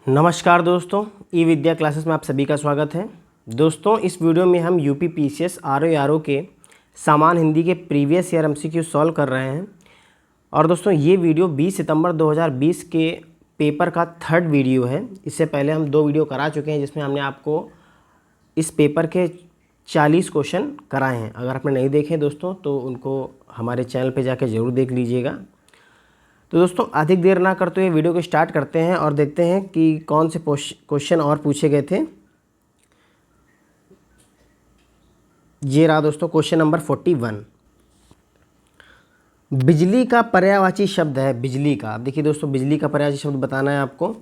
नमस्कार दोस्तों, ई विद्या क्लासेस में आप सभी का स्वागत है। दोस्तों, इस वीडियो में हम यूपी पीसीएस आरओ के सामान्य हिंदी के प्रीवियस ईयर एमसीक्यू सॉल्व कर रहे हैं। और दोस्तों, ये वीडियो 20 सितंबर 2020 के पेपर का थर्ड वीडियो है। इससे पहले हम 2 वीडियो करा चुके हैं जिसमें हमने आपको इस पेपर के 40 क्वेश्चन कराए हैं। अगर आपने नहीं देखे दोस्तों तो उनको हमारे चैनल पर जाकर ज़रूर देख लीजिएगा। तो दोस्तों, अधिक देर ना करते हुए वीडियो को स्टार्ट करते हैं और देखते हैं कि कौन से क्वेश्चन और पूछे गए थे। ये रहा दोस्तों क्वेश्चन नंबर 41। बिजली का पर्यायवाची शब्द है बिजली का। अब देखिए दोस्तों, बिजली का पर्यायवाची शब्द बताना है आपको।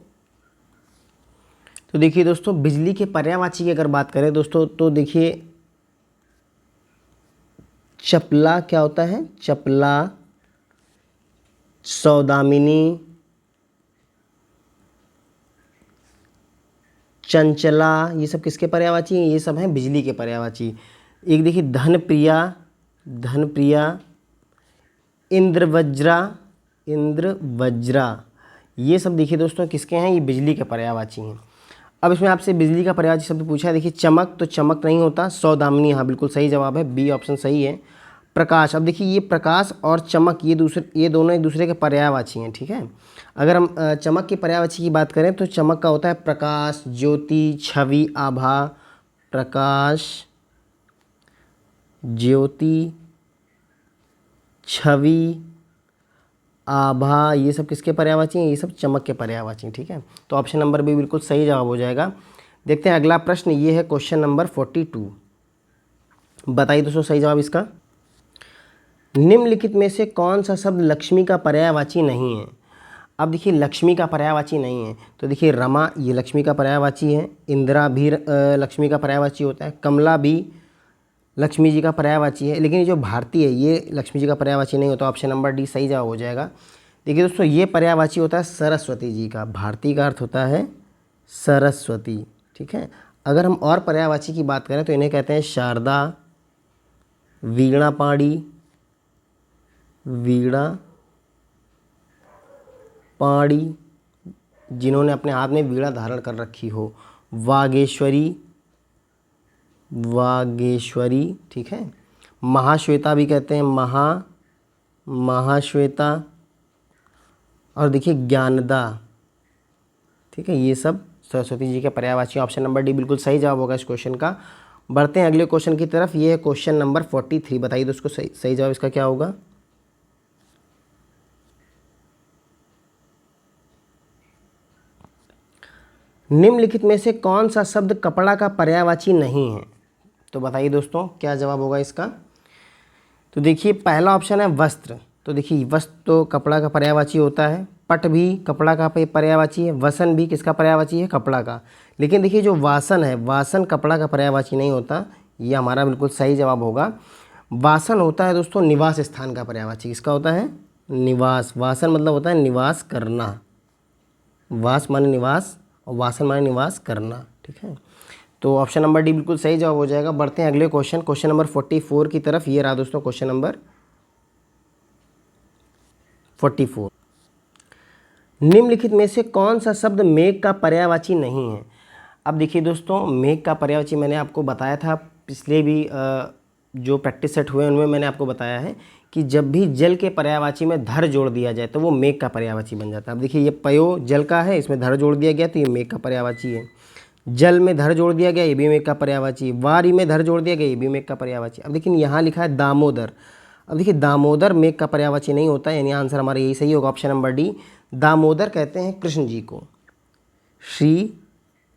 तो देखिए दोस्तों, बिजली के पर्यायवाची की अगर बात करें दोस्तों तो देखिए चपला क्या होता है, चपला, सौदामिनी, चंचला, ये सब किसके पर्यायवाची हैं? ये सब हैं बिजली के पर्यायवाची। एक देखिए धनप्रिया, धनप्रिया, इंद्रवज्रा, इंद्रवज्रा, ये सब देखिए दोस्तों किसके हैं? ये बिजली के पर्यायवाची हैं। अब इसमें आपसे बिजली का पर्यायवाची शब्द पूछा है। देखिए चमक, तो चमक नहीं होता। सौदामिनी, हाँ बिल्कुल सही जवाब है, बी ऑप्शन सही है। प्रकाश, अब देखिए ये प्रकाश और चमक ये दोनों एक दूसरे के पर्यायवाची हैं, ठीक है। अगर हम चमक के पर्यायवाची की बात करें तो चमक का होता है प्रकाश, ज्योति, छवि, आभा। प्रकाश, ज्योति, छवि, आभा, ये सब किसके पर्यायवाची हैं? ये सब चमक के पर्यायवाची हैं, ठीक है। तो ऑप्शन नंबर बी बिल्कुल सही जवाब हो जाएगा। देखते हैं अगला प्रश्न, ये है क्वेश्चन नंबर 42। बताइए दोस्तों सही जवाब इसका। निम्नलिखित में से कौन सा शब्द लक्ष्मी का पर्यायवाची नहीं है? अब देखिए लक्ष्मी का पर्यायवाची नहीं है तो देखिए रमा, ये लक्ष्मी का पर्यायवाची है। इंदिरा भी लक्ष्मी का पर्यायवाची होता है। कमला भी लक्ष्मी जी का पर्यायवाची है। लेकिन ये जो भारती है ये लक्ष्मी जी का पर्यायवाची नहीं होता। ऑप्शन नंबर डी सही जवाब हो जाएगा। देखिए दोस्तों, ये पर्यायवाची होता है सरस्वती जी का। भारती का अर्थ होता है सरस्वती, ठीक है। अगर हम और पर्यायवाची की बात करें तो इन्हें कहते हैं शारदा, वीणा पाणी, वीणा पाणी, जिन्होंने अपने हाथ में वीणा धारण कर रखी हो। वागेश्वरी, वागेश्वरी, ठीक है। महाश्वेता भी कहते हैं, महाश्वेता। और देखिए ज्ञानदा, ठीक है। ये सब सरस्वती जी के पर्यायवाची। ऑप्शन नंबर डी बिल्कुल सही जवाब होगा इस क्वेश्चन का। बढ़ते हैं अगले क्वेश्चन की तरफ। ये है क्वेश्चन नंबर 43। बताइए दोस्तों सही जवाब इसका क्या होगा। निम्नलिखित में से कौन सा शब्द कपड़ा का पर्यायवाची नहीं है? तो बताइए दोस्तों क्या जवाब होगा इसका। तो देखिए पहला ऑप्शन है वस्त्र। तो देखिए वस्त्र तो कपड़ा का पर्यायवाची होता है। पट भी कपड़ा का पर्यायवाची है। वसन भी किसका पर्यायवाची है? कपड़ा का। लेकिन देखिए जो वासन है, वासन कपड़ा का पर्यायवाची नहीं होता। ये हमारा बिल्कुल सही जवाब होगा। वासन होता है दोस्तों निवास स्थान का पर्यायवाची। किसका होता है? निवास। वासन मतलब होता है निवास करना। वास माने निवास और वासन माने निवास करना, ठीक है। तो ऑप्शन नंबर डी बिल्कुल सही जवाब हो जाएगा। बढ़ते हैं अगले क्वेश्चन नंबर 44 की तरफ। ये रहा दोस्तों क्वेश्चन नंबर 44। निम्नलिखित में से कौन सा शब्द मेघ का पर्यायवाची नहीं है? अब देखिए दोस्तों, मेघ का पर्यायवाची मैंने आपको बताया था पिछले भी जो प्रैक्टिस सेट हुए उनमें मैंने आपको बताया है कि जब भी जल के पर्यायवाची में धर जोड़ दिया जाए तो वो मेघ का पर्यायवाची बन जाता है। अब देखिए ये पयो जल का है, इसमें धर जोड़ दिया गया तो ये मेघ का पर्यायवाची है। जल में धर जोड़ दिया गया, ये भी मेघ का पर्यायवाची। वारी में धर जोड़ दिया गया, ये भी मेघ का पर्यायवाची। अब देखिए यहाँ लिखा है दामोदर। अब देखिए दामोदर मेघ का पर्यायवाची नहीं होता, यानी आंसर हमारा यही सही होगा, ऑप्शन नंबर डी। दामोदर कहते हैं कृष्ण जी को, श्री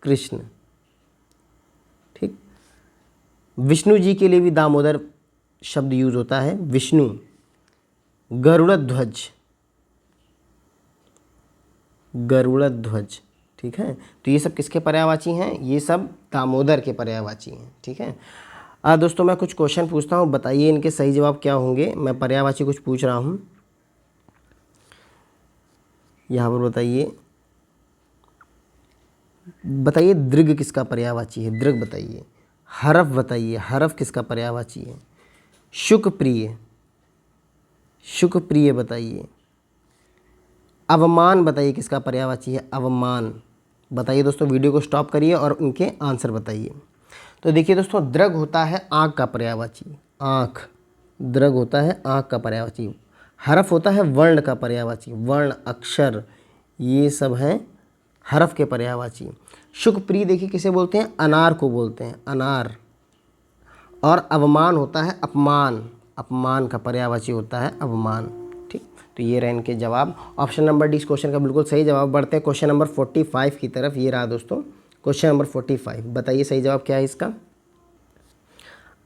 कृष्ण, ठीक। विष्णु जी के लिए भी दामोदर शब्द यूज होता है, विष्णु। गरुड़ध्वज, गरुड़ध्वज, ठीक है। तो ये सब किसके पर्यायवाची हैं? ये सब दामोदर के पर्यायवाची हैं, ठीक है। दोस्तों मैं कुछ क्वेश्चन पूछता हूँ, बताइए इनके सही जवाब क्या होंगे। मैं पर्यायवाची कुछ पूछ रहा हूँ, यहाँ पर बताइए दृग किसका पर्यायवाची है? दृग बताइए। हरफ बताइए, हरफ किसका पर्यायवाची है? शुकप्रिय, शुकप्रिय बताइए। अवमान बताइए किसका पर्यायवाची है? अवमान, बताइए दोस्तों, वीडियो को स्टॉप करिए और उनके आंसर बताइए। तो देखिए दोस्तों, दृग होता है आँख का पर्यायवाची, आँख। दृग होता है आँख का पर्यायवाची। हरफ होता है वर्ण का पर्यायवाची, वर्ण, अक्षर, ये सब हैं हरफ के पर्यायवाची। शुकप्रिय देखिए किसे बोलते हैं, अनार को बोलते हैं, अनार। और अवमान होता है अपमान, अपमान का पर्यायवाची होता है अवमान। ठीक, तो ये रहे इनके जवाब। ऑप्शन नंबर डी इस क्वेश्चन का बिल्कुल सही जवाब। बढ़ते हैं क्वेश्चन नंबर 45 की तरफ। ये रहा दोस्तों क्वेश्चन नंबर 45। बताइए सही जवाब क्या है इसका।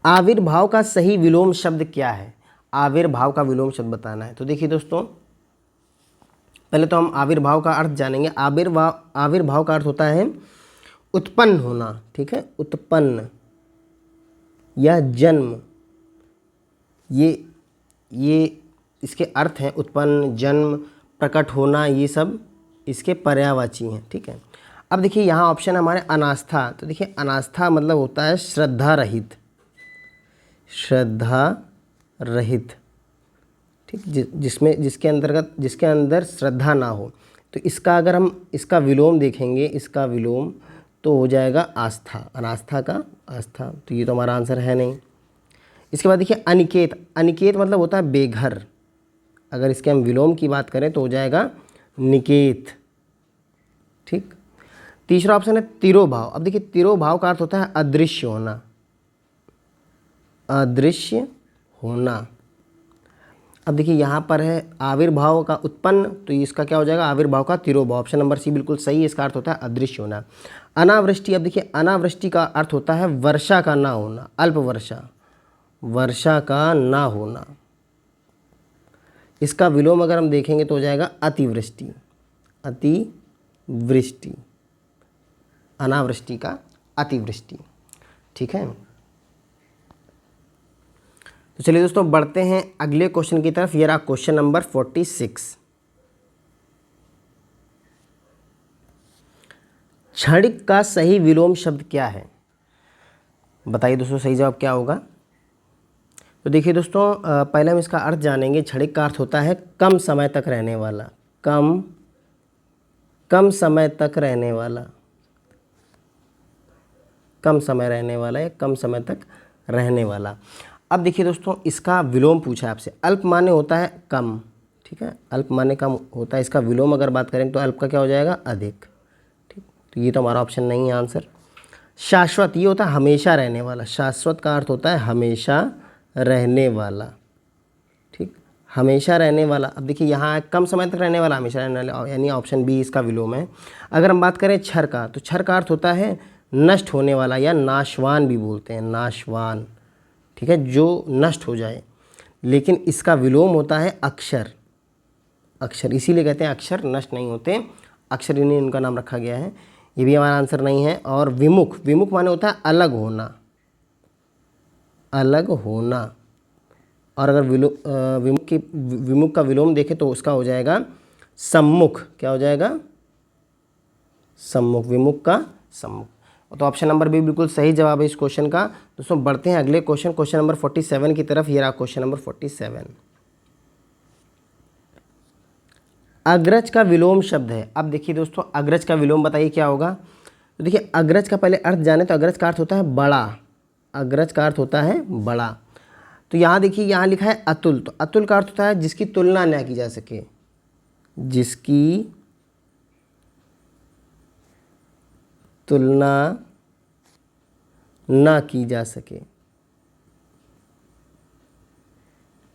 आविर्भाव का सही विलोम शब्द क्या है। आविर्भाव का विलोम शब्द बताना है। तो देखिए दोस्तों, पहले तो हम आविर्भाव का अर्थ जानेंगे। आविर्भाव का अर्थ होता है उत्पन्न होना। ठीक है, उत्पन्न या जन्म, ये इसके अर्थ हैं। उत्पन्न, जन्म, प्रकट होना, ये सब इसके पर्यायवाची हैं। ठीक है, अब देखिए यहाँ ऑप्शन हमारे अनास्था। तो देखिए अनास्था मतलब होता है श्रद्धा रहित, श्रद्धा रहित। ठीक, जिसके अंदर श्रद्धा ना हो। तो इसका अगर हम इसका विलोम देखेंगे, इसका विलोम तो हो जाएगा आस्था, अनास्था का आस्था। तो ये तो हमारा आंसर है नहीं। इसके बाद देखिए अनिकेत। अनिकेत मतलब होता है बेघर। अगर इसके हम विलोम की बात करें तो हो जाएगा निकेत। ठीक, तीसरा ऑप्शन है तिरोभाव। अब देखिए तिरोभाव का अर्थ होता है अदृश्य होना, अदृश्य होना। अब देखिए यहाँ पर है आविर्भाव का उत्पन्न, तो इसका क्या हो जाएगा, आविर्भाव का तिरोभाव। ऑप्शन नंबर सी बिल्कुल सही है। इसका अर्थ होता है अदृश्य होना। अनावृष्टि। अब देखिए अनावृष्टि का अर्थ होता है वर्षा का ना होना, अल्प वर्षा, वर्षा का ना होना। इसका विलोम अगर हम देखेंगे तो हो जाएगा अतिवृष्टि, अतिवृष्टि, अनावृष्टि का अतिवृष्टि। ठीक है, तो चलिए दोस्तों बढ़ते हैं अगले क्वेश्चन की तरफ। ये रहा क्वेश्चन नंबर 46। क्षणिक का सही विलोम शब्द क्या है। बताइए दोस्तों सही जवाब क्या होगा। तो देखिए दोस्तों, पहले हम इसका अर्थ जानेंगे। क्षणिक का अर्थ होता है कम समय तक रहने वाला, कम समय तक रहने वाला, कम समय रहने वाला या कम समय तक रहने वाला। अब देखिए दोस्तों, इसका विलोम पूछा है आपसे। अल्प माने होता है कम। ठीक है, अल्प माने कम होता है। इसका विलोम अगर बात करें तो अल्प का क्या हो जाएगा, अधिक। ठीक, तो ये तो हमारा ऑप्शन नहीं है आंसर। शाश्वत, ये होता है हमेशा रहने वाला। शाश्वत का अर्थ होता है हमेशा रहने वाला। ठीक, हमेशा रहने वाला। अब देखिए यहाँ कम समय तक रहने वाला, हमेशा रहने वाला, यानी ऑप्शन बी इसका विलोम है। अगर हम बात करें क्षर का, तो क्षर का अर्थ होता है नष्ट होने वाला या नाशवान भी बोलते हैं, नाशवान। ठीक है, जो नष्ट हो जाए। लेकिन इसका विलोम होता है अक्षर, अक्षर। इसीलिए कहते हैं अक्षर नष्ट नहीं होते, अक्षर इन्हें इनका नाम रखा गया है। ये भी हमारा आंसर नहीं है। और विमुख, विमुख माने होता है अलग होना, अलग होना। और अगर विमुख का विलोम देखें तो उसका हो जाएगा सम्मुख। क्या हो जाएगा, सम्मुख, विमुख का सम्मुख। तो ऑप्शन नंबर बी बिल्कुल सही जवाब है इस क्वेश्चन का। दोस्तों बढ़ते हैं अगले क्वेश्चन, क्वेश्चन नंबर 47 की तरफ। ये रहा क्वेश्चन नंबर 47। अग्रज का विलोम शब्द है। अब देखिए दोस्तों, अग्रज का विलोम बताइए क्या होगा। तो देखिए अग्रज का पहले अर्थ जाने तो अग्रज का अर्थ होता है बड़ा, अग्रज का अर्थ होता है बड़ा। तो यहाँ देखिए, यहाँ लिखा है अतुल। तो अतुल का अर्थ होता है जिसकी तुलना न की जा सके, जिसकी तुलना ना की जा सके।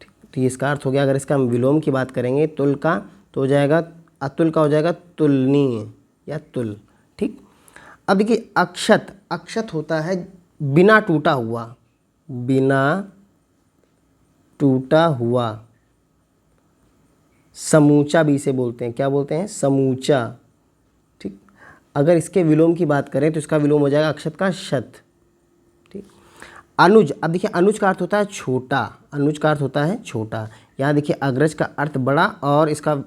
ठीक, तो ये इसका अर्थ हो गया। अगर इसका हम विलोम की बात करेंगे तुल का, तो हो जाएगा अतुल का हो जाएगा तुलनीय या तुल। ठीक, अब देखिए अक्षत, अक्षत होता है बिना टूटा हुआ, बिना टूटा हुआ। समूचा भी इसे बोलते हैं, क्या बोलते हैं, समूचा। ठीक, अगर इसके विलोम की बात करें तो इसका विलोम हो जाएगा अक्षत का शत। ठीक, अनुज। अब देखिए अनुज का अर्थ होता है छोटा, अनुज का अर्थ होता है छोटा। यहाँ देखिए अग्रज का अर्थ बड़ा और इसका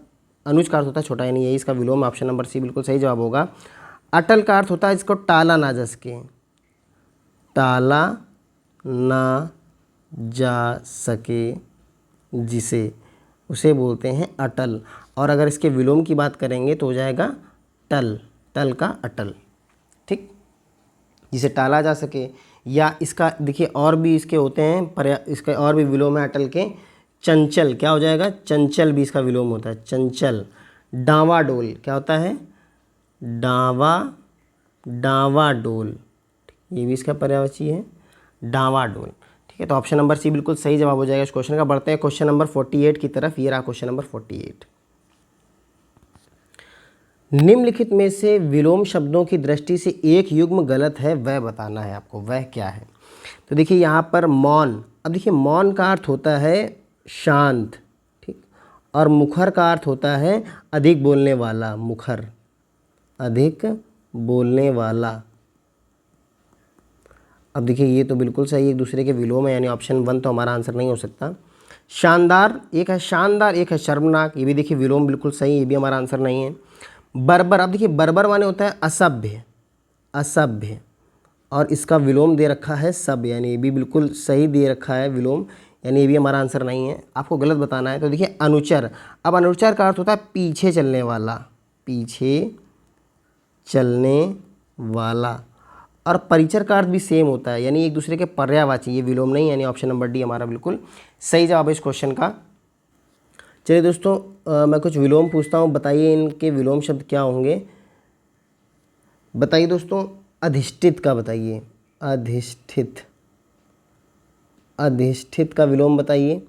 अनुज का अर्थ होता है छोटा, यानी यही इसका विलोम। ऑप्शन नंबर सी बिल्कुल सही जवाब होगा। अटल का अर्थ होता है इसको टाला ना जा सके, टाला ना जा सके जिसे, उसे बोलते हैं अटल। और अगर इसके विलोम की बात करेंगे तो हो जाएगा टल, टल का अटल, ठीक, जिसे टाला जा सके। या इसका देखिए और भी इसके होते हैं इसके और भी विलोम है अटल के। चंचल क्या हो जाएगा, चंचल भी इसका विलोम होता है, चंचल। डावाडोल क्या होता है, डावाडोल, ये भी इसका पर्यायवाची है, डावाडोल। ठीक है, तो ऑप्शन नंबर सी बिल्कुल सही जवाब हो जाएगा इस क्वेश्चन का। बढ़ते हैं क्वेश्चन नंबर 48 की तरफ। ये रहा क्वेश्चन नंबर 48। निम्नलिखित में से विलोम शब्दों की दृष्टि से एक युग्म गलत है, वह बताना है आपको, वह क्या है। तो देखिए यहाँ पर मौन, अब देखिए मौन का अर्थ होता है शांत, ठीक, और मुखर का अर्थ होता है अधिक बोलने वाला, मुखर, अधिक बोलने वाला। अब देखिए ये तो बिल्कुल सही एक दूसरे के विलोम है, यानी ऑप्शन 1 तो हमारा आंसर नहीं हो सकता। शानदार एक है शानदार, एक है शर्मनाक, ये भी देखिए विलोम बिल्कुल सही, ये भी हमारा आंसर नहीं है। बर्बर, अब देखिए बर्बर माने होता है असभ्य, असभ्य, और इसका विलोम दे रखा है सभ्य, यानी ये भी बिल्कुल सही दे रखा है विलोम, यानी ये भी हमारा आंसर नहीं है, आपको गलत बताना है। तो देखिए अनुचर, अब अनुचर का अर्थ होता है पीछे चलने वाला, पीछे चलने वाला, और परिचर का अर्थ भी सेम होता है, यानी एक दूसरे के पर्यायवाची, ये विलोम नहीं, यानी ऑप्शन नंबर डी हमारा बिल्कुल सही जवाब है इस क्वेश्चन का। चलिए दोस्तों मैं कुछ विलोम पूछता हूँ, बताइए इनके विलोम शब्द क्या होंगे। बताइए दोस्तों, अधिष्ठित का बताइए, अधिष्ठित, अधिष्ठित का विलोम बताइए।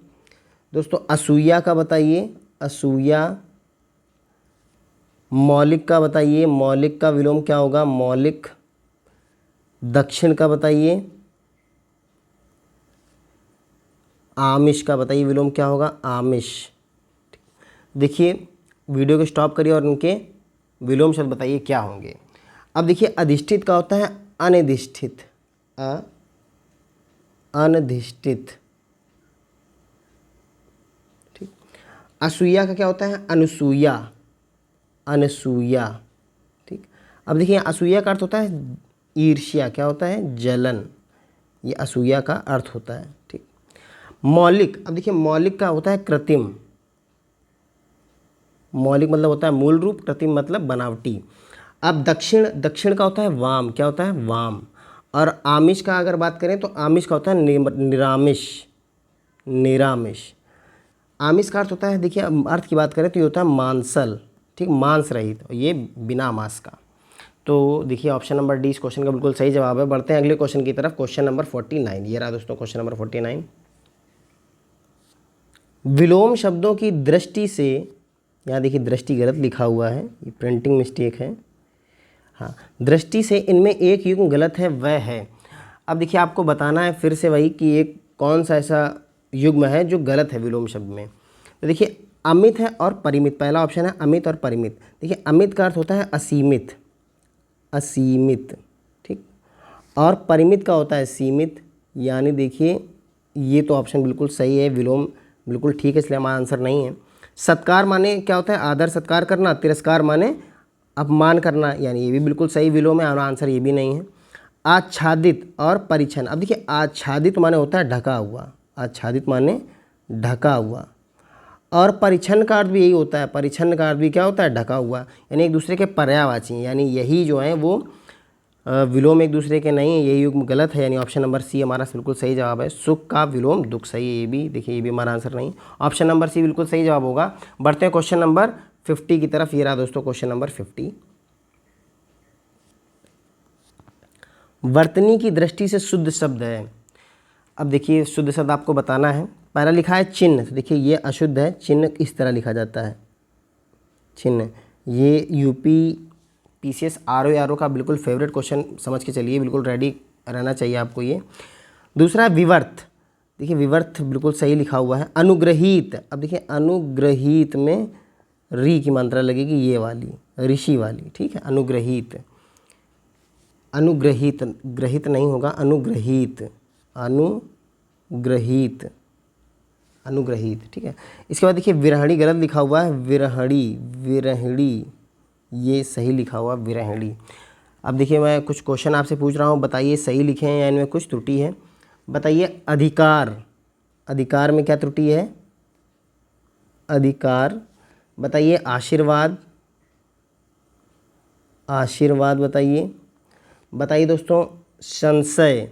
दोस्तों असूया का बताइए, असूया। मौलिक का बताइए, मौलिक का विलोम क्या होगा, मौलिक। दक्षिण का बताइए, आमिष का बताइए विलोम क्या होगा, आमिष। देखिए वीडियो को स्टॉप करिए और उनके विलोम शब्द बताइए क्या होंगे। अब देखिए अधिष्ठित का होता है अनधिष्ठित, अनधिष्ठित, ठीक। असूया का क्या होता है, अनुसूया, अनसूया, ठीक। अब देखिए असूया का अर्थ होता है ईर्ष्या, क्या होता है, जलन, ये असूया का अर्थ होता है, ठीक। मौलिक, अब देखिए मौलिक का होता है कृत्रिम, मौलिक मतलब होता है मूल रूप, कृत्रिम मतलब बनावटी। अब दक्षिण, दक्षिण का होता है वाम, क्या होता है, वाम। और आमिष का अगर बात करें तो आमिष का होता है निरामिष, निरामिष। आमिष का अर्थ होता है, देखिए अर्थ की बात करें तो ये होता है मांसल, ठीक, मांस रहित, ये बिना मांस का। तो देखिए ऑप्शन नंबर डी इस क्वेश्चन का बिल्कुल सही जवाब है। बढ़ते हैं अगले क्वेश्चन की तरफ, क्वेश्चन नंबर 49। ये रहा दोस्तों क्वेश्चन नंबर 49। विलोम शब्दों की दृष्टि से, यहाँ देखिए दृष्टि गलत लिखा हुआ है, ये प्रिंटिंग मिस्टेक है, हाँ, दृष्टि से इनमें एक युग्म गलत है, वह है। अब देखिए आपको बताना है फिर से वही कि एक कौन सा ऐसा युग्म है जो गलत है विलोम शब्द में। तो देखिए अमित है और परिमित, पहला ऑप्शन है अमित और परिमित। देखिए अमित का अर्थ होता है असीमित, असीमित, ठीक, और परिमित का होता है सीमित, यानी देखिए ये तो ऑप्शन बिल्कुल सही है, विलोम बिल्कुल ठीक है, इसलिए हमारा आंसर नहीं है। सत्कार माने क्या होता है, आदर सत्कार करना, तिरस्कार माने अपमान करना, यानी ये भी बिल्कुल सही विलोम है, हमारा आंसर ये भी नहीं है। आच्छादित और परिछन, अब देखिए आच्छादित माने होता है ढका हुआ, आच्छादित माने ढका हुआ, और परिछन का अर्थ भी यही होता है, परिछन का अर्थ भी क्या होता है, ढका हुआ, यानी एक दूसरे के पर्यायवाची, यानी यही जो है वो विलोम एक दूसरे के नहीं है, यही युग्म गलत है, यानी ऑप्शन नंबर सी हमारा बिल्कुल सही जवाब है। सुख का विलोम दुख, सही है ये भी, देखिए ये भी हमारा आंसर नहीं, ऑप्शन नंबर सी बिल्कुल सही जवाब होगा। बढ़ते हैं क्वेश्चन नंबर 50 की तरफ। ये रहा दोस्तों क्वेश्चन नंबर 50। वर्तनी की दृष्टि से शुद्ध शब्द है। अब देखिए शुद्ध शब्द आपको बताना है। पहला लिखा है चिन्ह, तो देखिए ये अशुद्ध है, चिन्ह इस तरह लिखा जाता है, चिन्ह। ये यूपी पीसीएस आरओ का बिल्कुल फेवरेट क्वेश्चन समझ के चलिए, बिल्कुल रेडी रहना चाहिए आपको ये। दूसरा है विवर्त, देखिए विवर्त बिल्कुल सही लिखा हुआ है। अनुग्रहीत, अब देखिए अनुग्रहीत में री की मात्रा लगेगी, ये वाली ऋषि वाली, ठीक है, अनुग्रहीत, अनुग्रहीत, ग्रहित नहीं होगा, अनुग्रहीत, अनुग्रहीत, अनुग्रहीत, ठीक है। इसके बाद देखिए विरहणी गलत लिखा हुआ है, विरहणी, विरहणी, ये सही लिखा हुआ विरहणी। अब देखिए मैं कुछ क्वेश्चन आपसे पूछ रहा हूँ, बताइए सही लिखे हैं या इनमें कुछ त्रुटि है। बताइए अधिकार, अधिकार में क्या त्रुटि है, अधिकार। बताइए आशीर्वाद, आशीर्वाद बताइए। बताइए दोस्तों संशय,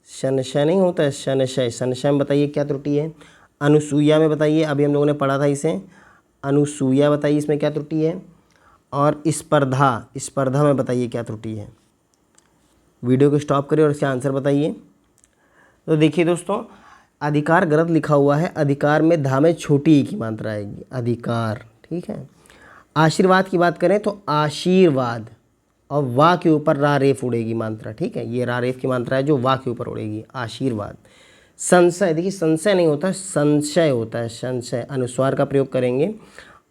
संशय नहीं होता है, संशय, संशय में बताइए क्या त्रुटि है। अनुसूया में बताइए, अभी हम लोगों ने पढ़ा था इसे, अनुसूया बताइए इसमें क्या त्रुटि है। और स्पर्धा, स्पर्धा में बताइए क्या त्रुटि है। वीडियो को स्टॉप करिए और इसका आंसर बताइए। तो देखिए दोस्तों, अधिकार गलत लिखा हुआ है, अधिकार में धा में छोटी ई की मात्रा आएगी, अधिकार, ठीक है। आशीर्वाद की बात करें तो आशीर्वाद, और वाह के ऊपर रा रेफ उड़ेगी मात्रा, ठीक है, ये रा रेफ की मात्रा है जो वाह के ऊपर उड़ेगी, आशीर्वाद। संशय, देखिए संशय नहीं होता, संशय होता है, संशय, अनुस्वार का प्रयोग करेंगे।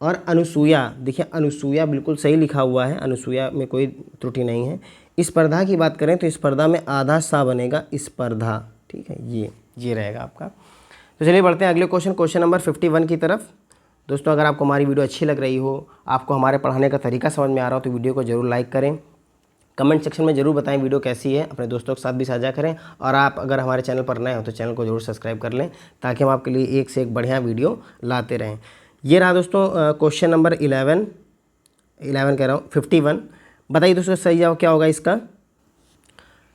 और अनुसूया, देखिए अनुसूया बिल्कुल सही लिखा हुआ है, अनुसूया में कोई त्रुटि नहीं है। स्पर्धा की बात करें तो स्पर्धा में आधा सा बनेगा, स्पर्धा, ठीक है, ये रहेगा आपका। तो चलिए बढ़ते हैं अगले क्वेश्चन, क्वेश्चन नंबर 51 की तरफ। दोस्तों अगर आपको हमारी वीडियो अच्छी लग रही हो, आपको हमारे पढ़ाने का तरीका समझ में आ रहा हो, तो वीडियो को जरूर लाइक करें, कमेंट सेक्शन में जरूर बताएं वीडियो कैसी है, अपने दोस्तों के साथ भी साझा करें। और आप अगर हमारे चैनल पर नए हो तो चैनल को जरूर सब्सक्राइब कर लें, ताकि हम आपके लिए एक से एक बढ़िया वीडियो लाते रहें। ये रहा दोस्तों क्वेश्चन नंबर 11 कह रहा हूँ 51। बताइए दोस्तों सही जवाब क्या होगा इसका।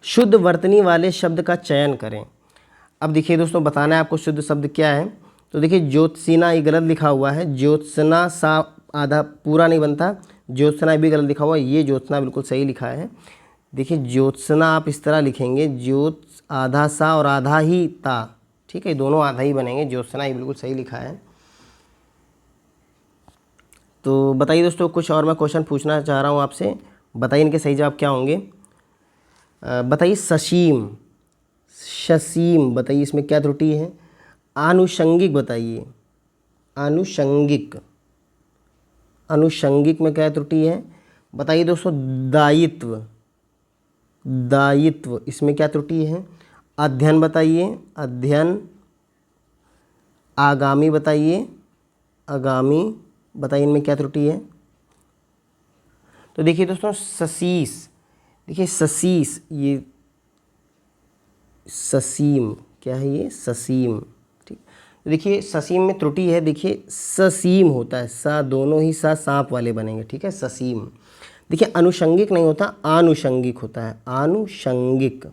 शुद्ध वर्तनी वाले शब्द का चयन करें। अब देखिए दोस्तों, बताना है आपको शुद्ध शब्द क्या है। तो देखिए ज्योत्सना, ये गलत लिखा हुआ है, ज्योत्सना सा आधा पूरा नहीं बनता, ज्योत्सना भी गलत लिखा हुआ है, ये ज्योत्सना बिल्कुल सही लिखा है। देखिए ज्योत्सना आप इस तरह लिखेंगे, ज्योत्स आधा सा और आधा ही ता, ठीक है, दोनों आधा ही बनेंगे, ज्योत्सना ही बिल्कुल सही लिखा है। तो बताइए दोस्तों, कुछ और मैं क्वेश्चन पूछना चाह रहा हूँ आपसे, बताइए इनके सही जवाब क्या होंगे। बताइए ससीम, शसीम, बताइए इसमें क्या त्रुटि है। आनुषंगिक बताइए, आनुषंगिक, अनुषंगिक में क्या त्रुटि है। बताइए दोस्तों दायित्व, दायित्व, इसमें क्या त्रुटि है। अध्ययन बताइए, अध्ययन। आगामी बताइए, आगामी, बताइए इनमें क्या त्रुटि है। तो देखिए दोस्तों ससीस, देखिए ससीस, ये ससीम, क्या है ये, ससीम, ठीक। तो देखिए ससीम में त्रुटि है, देखिए ससीम होता है, सा दोनों ही सा सांप वाले बनेंगे, ठीक है, ससीम। देखिए अनुषंगिक नहीं होता, आनुषंगिक होता है, आनुषंगिक,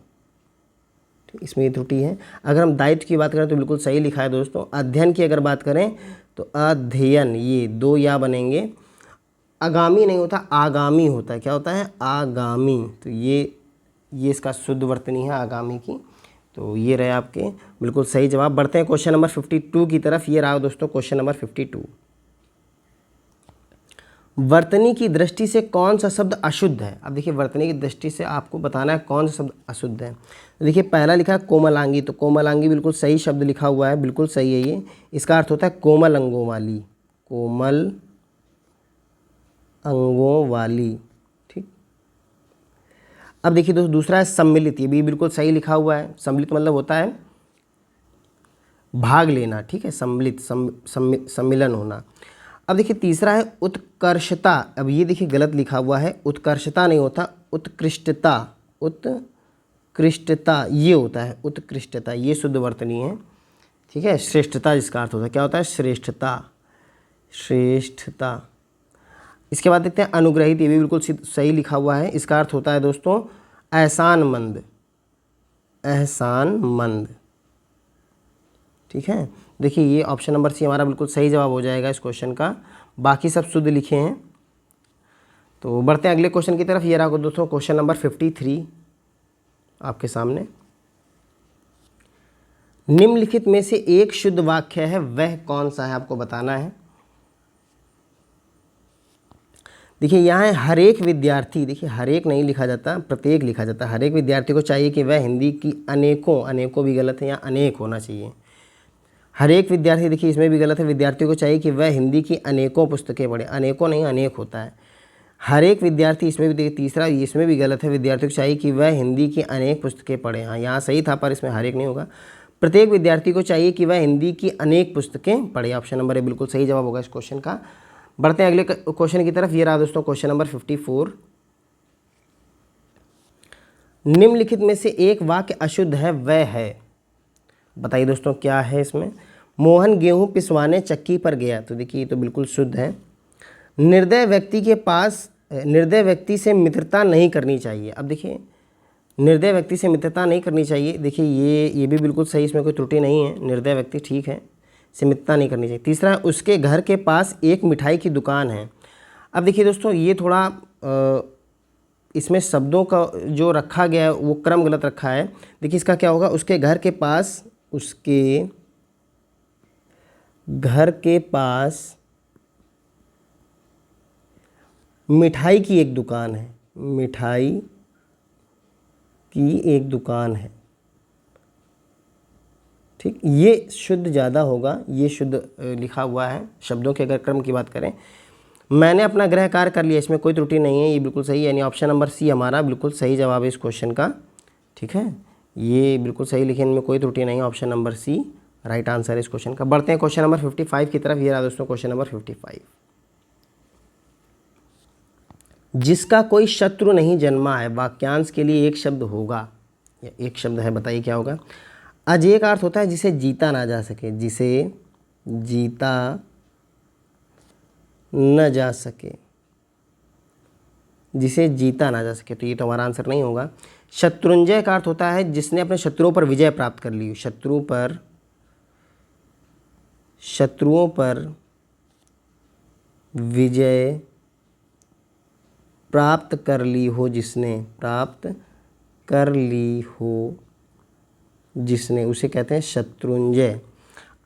इसमें ये त्रुटि है। अगर हम दायित्व की बात करें तो बिल्कुल सही लिखा है दोस्तों। अध्ययन की अगर बात करें तो अध्ययन, ये दो या बनेंगे। आगामी नहीं होता, आगामी होता है, क्या होता है, आगामी। तो ये इसका शुद्ध वर्तनी है आगामी की। तो ये रहे आपके बिल्कुल सही जवाब। बढ़ते हैं क्वेश्चन नंबर 52 की तरफ। ये रहा दोस्तों क्वेश्चन नंबर 52। वर्तनी की दृष्टि से कौन सा शब्द अशुद्ध है। अब देखिए वर्तनी की दृष्टि से आपको बताना है कौन सा शब्द अशुद्ध है। तो देखिए पहला लिखा है कोमलांगी, तो कोमलांगी बिल्कुल सही शब्द लिखा हुआ है, बिल्कुल सही है ये। इसका अर्थ होता है कोमल अंगों वाली, कोमल अंगों वाली, ठीक। अब देखिए दोस्तों दूसरा है सम्मिलित, ये भी बिल्कुल सही लिखा हुआ है। सम्मिलित मतलब होता है भाग लेना, ठीक है, सम्मिलित, सम्मिलन होना। अब देखिए तीसरा है उत्कर्षता। अब ये देखिए गलत लिखा हुआ है, उत्कर्षता नहीं होता, उत्कृष्टता, उत्कृष्टता ये होता है, उत्कृष्टता, ये शुद्ध वर्तनी है, ठीक है। श्रेष्ठता जिसका अर्थ होता है, क्या होता है, श्रेष्ठता, श्रेष्ठता। इसके बाद देखते हैं अनुग्रहित, ये भी बिल्कुल सही लिखा हुआ है। इसका अर्थ होता है दोस्तों एहसानमंद, एहसानमंद, ठीक है। देखिए ये ऑप्शन नंबर सी हमारा बिल्कुल सही जवाब हो जाएगा इस क्वेश्चन का। बाकी सब शुद्ध लिखे हैं। तो बढ़ते हैं अगले क्वेश्चन की तरफ। ये रहा दोस्तों क्वेश्चन नंबर 53 आपके सामने। निम्नलिखित में से एक शुद्ध वाक्य है, वह कौन सा है, आपको बताना है। देखिए यहाँ है हर एक विद्यार्थी, देखिए हर एक नहीं लिखा जाता, प्रत्येक लिखा जाता है। हर एक विद्यार्थी को चाहिए कि वह हिंदी की अनेकों, अनेकों भी गलत है, यहाँ अनेक होना चाहिए। हर एक विद्यार्थी, देखिए इसमें भी गलत है, विद्यार्थी को चाहिए कि वह हिंदी की अनेकों पुस्तकें पढ़े, अनेकों नहीं अनेक होता है। हर एक विद्यार्थी, इसमें भी देखिए तीसरा, इसमें भी गलत है, विद्यार्थी को चाहिए कि वह हिंदी की अनेक पुस्तकें पढ़े। हाँ यहाँ सही था, पर इसमें हर एक नहीं होगा। प्रत्येक विद्यार्थी को चाहिए कि वह हिंदी की अनेक पुस्तकें पढ़े, ऑप्शन नंबर ए बिल्कुल सही जवाब होगा इस क्वेश्चन का। बढ़ते हैं अगले क्वेश्चन की तरफ। ये रहा दोस्तों क्वेश्चन नंबर 54। निम्नलिखित में से एक वाक्य अशुद्ध है, वह है, बताइए दोस्तों क्या है इसमें। मोहन गेहूं पिसवाने चक्की पर गया, तो देखिए ये तो बिल्कुल शुद्ध है। निर्दय व्यक्ति के पास निर्दय व्यक्ति से मित्रता नहीं करनी चाहिए। अब देखिए, निर्दय व्यक्ति से मित्रता नहीं करनी चाहिए, देखिए ये भी बिल्कुल सही, इसमें कोई त्रुटि नहीं है, निर्दय व्यक्ति ठीक है, से मित्रता नहीं करनी चाहिए। तीसरा, उसके घर के पास एक मिठाई की दुकान है। अब देखिए दोस्तों, ये थोड़ा इसमें शब्दों का जो रखा गया है वो क्रम गलत रखा है। देखिए इसका क्या होगा, उसके घर के पास, उसके घर के पास मिठाई की एक दुकान है, मिठाई की एक दुकान है। ठीक, ये शुद्ध ज़्यादा होगा, ये शुद्ध लिखा हुआ है शब्दों के अगर क्रम की बात करें। मैंने अपना गृह कार्य कर लिया, इसमें कोई त्रुटि नहीं है, ये बिल्कुल सही है, यानी ऑप्शन नंबर सी हमारा बिल्कुल सही जवाब है इस क्वेश्चन का। ठीक है, ये बिल्कुल सही लिखे, इनमें कोई त्रुटि नहीं है, option number c right answer है इस क्वेश्चन का। बढ़ते हैं क्वेश्चन नंबर 55 की तरफ। ये रहा दोस्तों क्वेश्चन नंबर 55। जिसका कोई शत्रु नहीं जन्मा है, वाक्यांश के लिए एक शब्द होगा, या एक शब्द है, बताइए क्या होगा। अजेय का अर्थ होता है जिसे जीता ना जा सके, जिसे जीता न जा सके, जिसे जीता ना जा सके, तो ये तो हमारा आंसर नहीं होगा। शत्रुंजय का अर्थ होता है जिसने अपने शत्रुओं पर विजय प्राप्त कर ली, शत्रुओं पर विजय प्राप्त कर ली हो, जिसने प्राप्त कर ली हो, जिसने, उसे कहते हैं शत्रुंजय।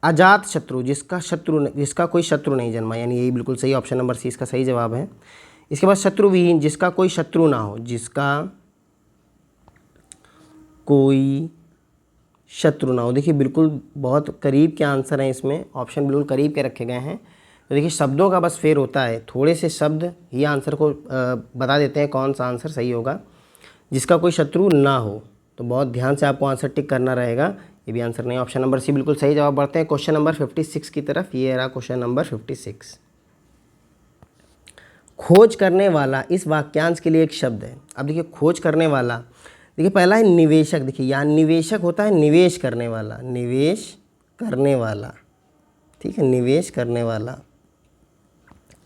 अजात शत्रु, जिसका कोई शत्रु नहीं जन्मा, यानी यही बिल्कुल सही, ऑप्शन नंबर सी इसका सही जवाब है। इसके बाद शत्रुविहीन, जिसका कोई शत्रु ना हो, जिसका कोई शत्रु ना हो। देखिए बिल्कुल बहुत करीब के आंसर हैं इसमें, ऑप्शन बिल्कुल करीब के रखे गए हैं। तो देखिए शब्दों का बस फेर होता है, थोड़े से शब्द ही आंसर को बता देते हैं कौन सा आंसर सही होगा। जिसका कोई शत्रु ना हो, तो बहुत ध्यान से आपको आंसर टिक करना रहेगा, ये भी आंसर नहीं, ऑप्शन नंबर सी बिल्कुल सही जवाब। बढ़ते हैं क्वेश्चन नंबर 56 की तरफ। ये रहा क्वेश्चन नंबर 56। खोज करने वाला इस वाक्यांश के लिए एक शब्द है। अब देखिए खोज करने वाला, देखिए पहला है निवेशक। देखिए यहाँ निवेशक होता है निवेश करने वाला, निवेश करने वाला, ठीक है, निवेश करने वाला,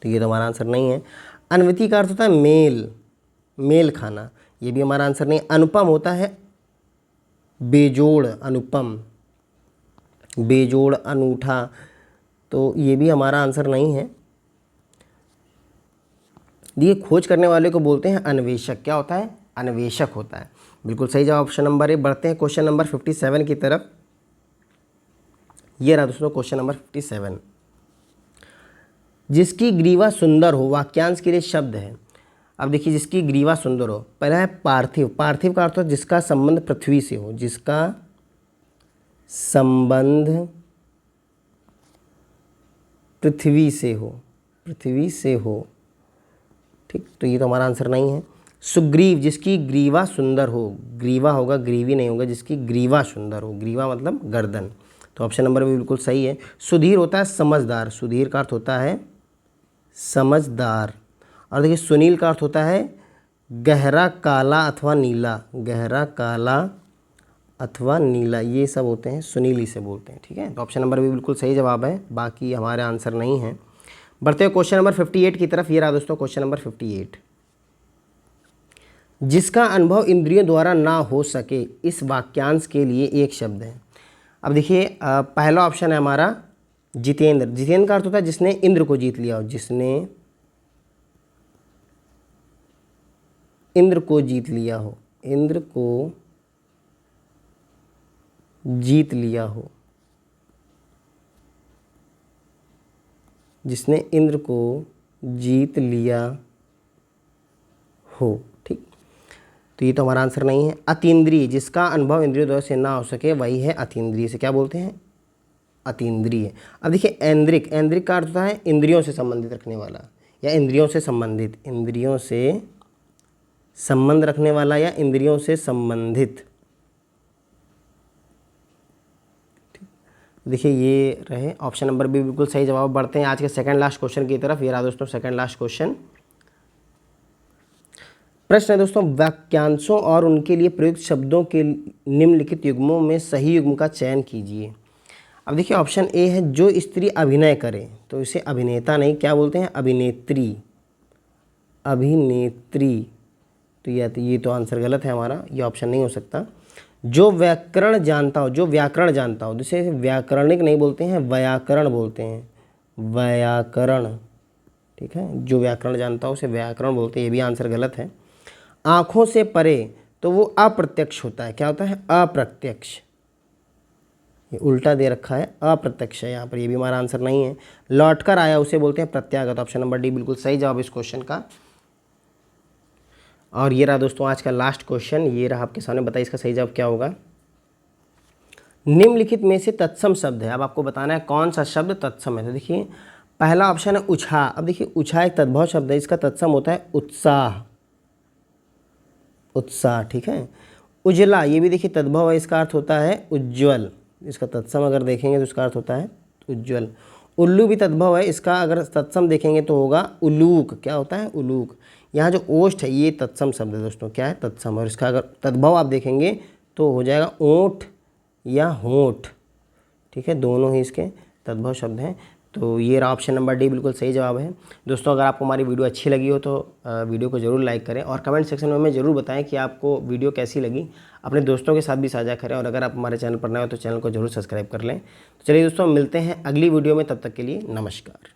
तो ये तो हमारा आंसर नहीं है। अन्विति का अर्थ होता है मेल, मेल खाना, ये भी हमारा आंसर नहीं। अनुपम होता है बेजोड़, अनुपम, बेजोड़, अनूठा, तो ये भी हमारा आंसर नहीं है। देखिए खोज करने वाले को बोलते हैं अन्वेषक, क्या होता है, अन्वेषक होता है, बिल्कुल सही जवाब ऑप्शन नंबर ए। बढ़ते हैं क्वेश्चन नंबर 57 की तरफ। ये रहा दोस्तों क्वेश्चन नंबर 57। जिसकी ग्रीवा सुंदर हो, वाक्यांश के लिए शब्द है। अब देखिए जिसकी ग्रीवा सुंदर हो, पहला है पार्थिव। पार्थिव का अर्थ है जिसका संबंध पृथ्वी से हो, जिसका संबंध पृथ्वी से हो, पृथ्वी से हो, ठीक, तो ये तो हमारा आंसर नहीं है। सुग्रीव, जिसकी ग्रीवा सुंदर हो, ग्रीवा होगा ग्रीवी नहीं होगा, जिसकी ग्रीवा सुंदर हो, ग्रीवा मतलब गर्दन, तो ऑप्शन नंबर भी बिल्कुल सही है। सुधीर होता है समझदार, सुधीर का अर्थ होता है समझदार। और देखिए सुनील का अर्थ होता है गहरा काला अथवा नीला, गहरा काला अथवा नीला, ये सब होते हैं सुनीली से बोलते हैं, ठीक है, तो ऑप्शन नंबर भी बिल्कुल सही जवाब है, बाकी हमारे आंसर नहीं है। बढ़ते हैं क्वेश्चन नंबर 58 की तरफ। ये रहा दोस्तों क्वेश्चन नंबर 58। जिसका अनुभव इंद्रियों द्वारा ना हो सके, इस वाक्यांश के लिए एक शब्द है। अब देखिए पहला ऑप्शन है हमारा जितेंद्र। जितेंद्र का अर्थ होता है जिसने इंद्र को जीत लिया हो, जिसने इंद्र को जीत लिया हो, इंद्र को जीत लिया हो, जिसने इंद्र को जीत लिया हो, ठीक, तो ये तो हमारा आंसर नहीं है। अतीन्द्रिय, जिसका अनुभव इंद्रियों द्वारा से ना हो सके, वही है अतीन्द्रिय, से क्या बोलते हैं, अतीन्द्रिय। अब देखिए ऐन्द्रिक, ऐन्द्रिक का अर्थ होता है इंद्रियों से संबंधित रखने वाला, या इंद्रियों से संबंधित, इंद्रियों से संबंध रखने वाला या इंद्रियों से संबंधित। देखिए ये रहे ऑप्शन नंबर भी बिल्कुल सही जवाब। बढ़ते हैं आज के सेकंड लास्ट क्वेश्चन की तरफ। ये रहा दोस्तों सेकंड लास्ट क्वेश्चन। प्रश्न है दोस्तों, वाक्यांशों और उनके लिए प्रयुक्त शब्दों के निम्नलिखित युग्मों में सही युग्म का चयन कीजिए। अब देखिए ऑप्शन ए है जो स्त्री अभिनय करे, तो इसे अभिनेता नहीं क्या बोलते हैं, अभिनेत्री, अभिनेत्री, तो ये तो आंसर गलत है हमारा, ये ऑप्शन नहीं हो सकता। जो व्याकरण जानता हो, जो व्याकरण जानता हो, जिसे व्याकरणिक नहीं बोलते हैं, व्याकरण बोलते हैं, व्याकरण, ठीक है, जो व्याकरण जानता हो उसे व्याकरण बोलते हैं, ये भी आंसर गलत है। आँखों से परे, तो वो अप्रत्यक्ष होता है, क्या होता है, अप्रत्यक्ष, ये उल्टा दे रखा है, अप्रत्यक्ष है यहाँ पर, ये भी हमारा आंसर नहीं है। लौटकर आया उसे बोलते हैं प्रत्यागत, ऑप्शन नंबर डी बिल्कुल सही जवाब इस क्वेश्चन का। और ये रहा दोस्तों आज का लास्ट क्वेश्चन, ये रहा आपके सामने, बताइए इसका सही जवाब क्या होगा। निम्नलिखित में से तत्सम शब्द है, अब आपको बताना है कौन सा शब्द तत्सम है। तो देखिए पहला ऑप्शन है उत्साह। अब देखिए उत्साह एक तद्भव शब्द है, इसका तत्सम होता है उत्साह, उत्साह, ठीक है। उजला, ये भी देखिए तद्भव है, इसका अर्थ होता है उज्ज्वल, इसका तत्सम अगर देखेंगे तो इसका अर्थ होता है उज्ज्वल। उल्लू भी तद्भव है, इसका अगर तत्सम देखेंगे तो होगा उलूक, क्या होता है, उलूक। यहाँ जो ओष्ठ है ये तत्सम शब्द है दोस्तों, क्या है, तत्सम, और इसका अगर तद्भव आप देखेंगे तो हो जाएगा ओठ या होठ, ठीक है, दोनों ही इसके तद्भव शब्द हैं। तो ये रहा ऑप्शन नंबर डी बिल्कुल सही जवाब है। दोस्तों अगर आपको हमारी वीडियो अच्छी लगी हो तो वीडियो को ज़रूर लाइक करें और कमेंट सेक्शन में हमें ज़रूर बताएं कि आपको वीडियो कैसी लगी। अपने दोस्तों के साथ भी साझा करें और अगर आप हमारे चैनल पर नए हो तो चैनल को ज़रूर सब्सक्राइब कर लें। तो चलिए दोस्तों मिलते हैं अगली वीडियो में, तब तक के लिए नमस्कार।